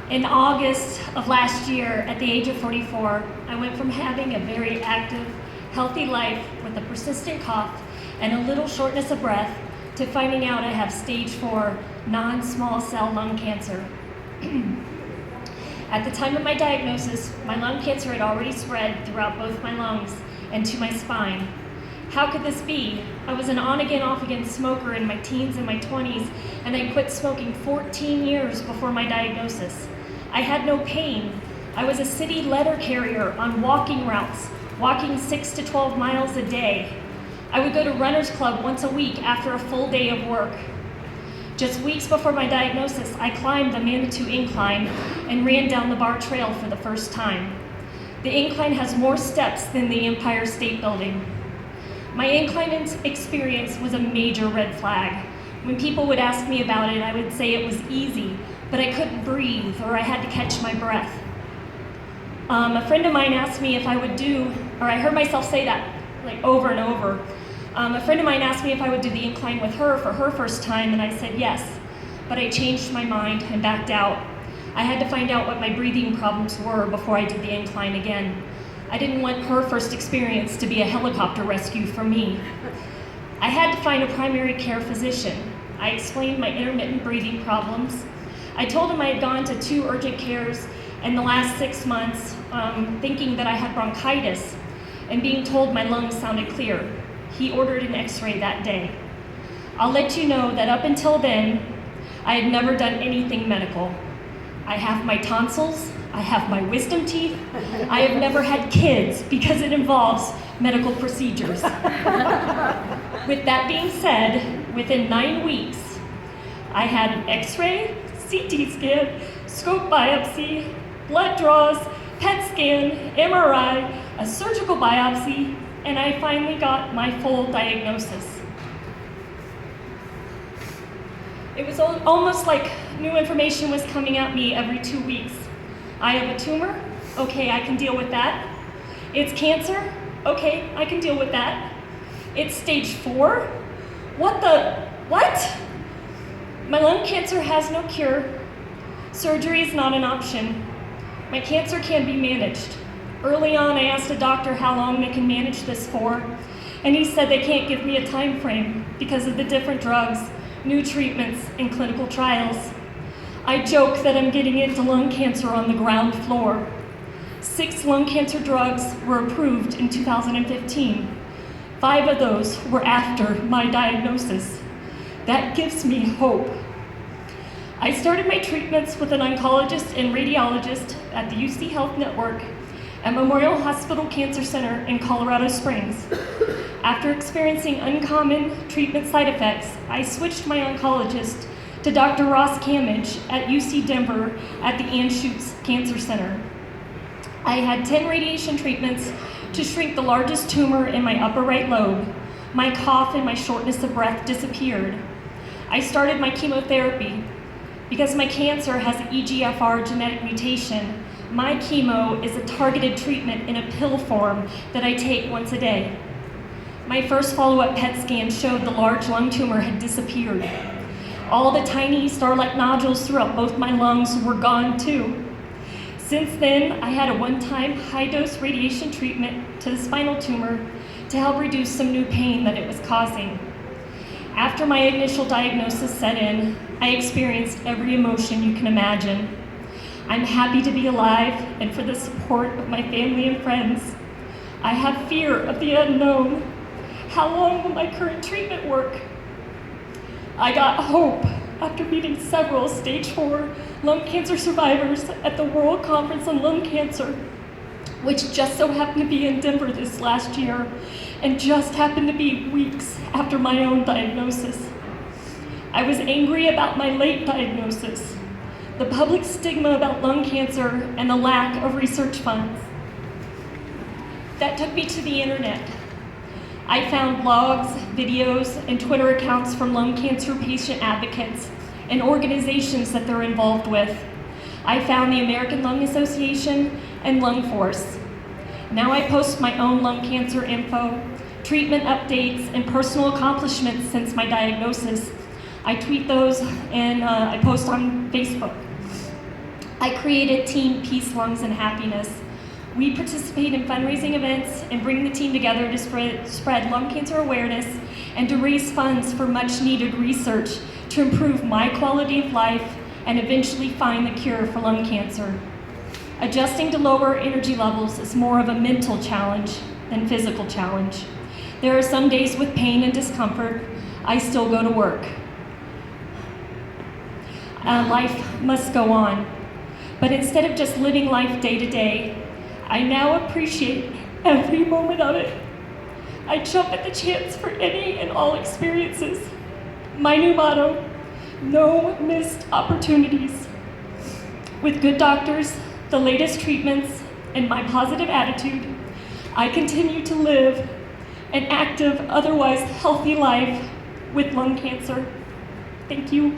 In August of last year, at the age of 44, I went from having a very active, healthy life with a persistent cough and a little shortness of breath to finding out I have stage 4 non-small cell lung cancer. At the time of my diagnosis, my lung cancer had already spread throughout both my lungs and to my spine. How could this be? I was an on-again, off-again smoker in my teens and my 20s, and I quit smoking 14 years before my diagnosis. I had no pain. I was a city letter carrier on walking routes, walking 6 to 12 miles a day. I would go to Runner's Club once a week after a full day of work. Just weeks before my diagnosis, I climbed the Manitou Incline and ran down the Bar Trail for the first time. The incline has more steps than the Empire State Building. My incline experience was a major red flag. When people would ask me about it, I would say it was easy, but I couldn't breathe or I had to catch my breath. A friend of mine asked me if I would do, or I heard myself say that like over and over. A friend of mine asked me if I would do the incline with her for her first time, and I said yes, but I changed my mind and backed out. I had to find out what my breathing problems were before I did the incline again. I didn't want her first experience to be a helicopter rescue for me. I had to find a primary care physician. I explained my intermittent breathing problems. I told him I had gone to 2 urgent cares in the last 6 months, thinking that I had bronchitis, and being told my lungs sounded clear. He ordered an x-ray that day. I'll let you know that up until then, I had never done anything medical. I have my tonsils, I have my wisdom teeth, I have never had kids because it involves medical procedures. With that being said, within 9 weeks, I had an x-ray, CT scan, scope biopsy, blood draws, PET scan, MRI, a surgical biopsy, and I finally got my full diagnosis. It was almost like new information was coming at me every 2 weeks. I have a tumor, okay, I can deal with that. It's cancer, okay, I can deal with that. It's stage 4? What? My lung cancer has no cure. Surgery is not an option. My cancer can be managed. Early on, I asked a doctor how long they can manage this for, and he said they can't give me a time frame because of the different drugs, new treatments, and clinical trials. I joke that I'm getting into lung cancer on the ground floor. 6 lung cancer drugs were approved in 2015. 5 of those were after my diagnosis. That gives me hope. I started my treatments with an oncologist and radiologist at the UC Health Network at Memorial Hospital Cancer Center in Colorado Springs. After experiencing uncommon treatment side effects, I switched my oncologist to Dr. Ross Camage at UC Denver at the Anschutz Cancer Center. I had 10 radiation treatments to shrink the largest tumor in my upper right lobe. My cough and my shortness of breath disappeared. I started my chemotherapy. Because my cancer has an EGFR genetic mutation, my chemo is a targeted treatment in a pill form that I take once a day. My first follow-up PET scan showed the large lung tumor had disappeared. All the tiny star-like nodules throughout both my lungs were gone too. Since then, I had a one-time high-dose radiation treatment to the spinal tumor to help reduce some new pain that it was causing. After my initial diagnosis set in, I experienced every emotion you can imagine. I'm happy to be alive and for the support of my family and friends. I have fear of the unknown. How long will my current treatment work? I got hope after meeting several stage 4 lung cancer survivors at the World Conference on Lung Cancer, which just so happened to be in Denver this last year, and just happened to be weeks after my own diagnosis. I was angry about my late diagnosis, the public stigma about lung cancer, and the lack of research funds. That took me to the internet. I found blogs, videos, and Twitter accounts from lung cancer patient advocates and organizations that they're involved with. I found the American Lung Association and Lungforce. Now I post my own lung cancer info, treatment updates, and personal accomplishments since my diagnosis. I tweet those and I post on Facebook. I created Team Peace, Lungs, and Happiness. We participate in fundraising events and bring the team together to spread lung cancer awareness and to raise funds for much needed research to improve my quality of life and eventually find the cure for lung cancer. Adjusting to lower energy levels is more of a mental challenge than physical challenge. There are some days with pain and discomfort. I still go to work. Life must go on. But instead of just living life day to day, I now appreciate every moment of it. I jump at the chance for any and all experiences. My new motto, no missed opportunities. With good doctors, the latest treatments, and my positive attitude, I continue to live an active, otherwise healthy life with lung cancer. Thank you.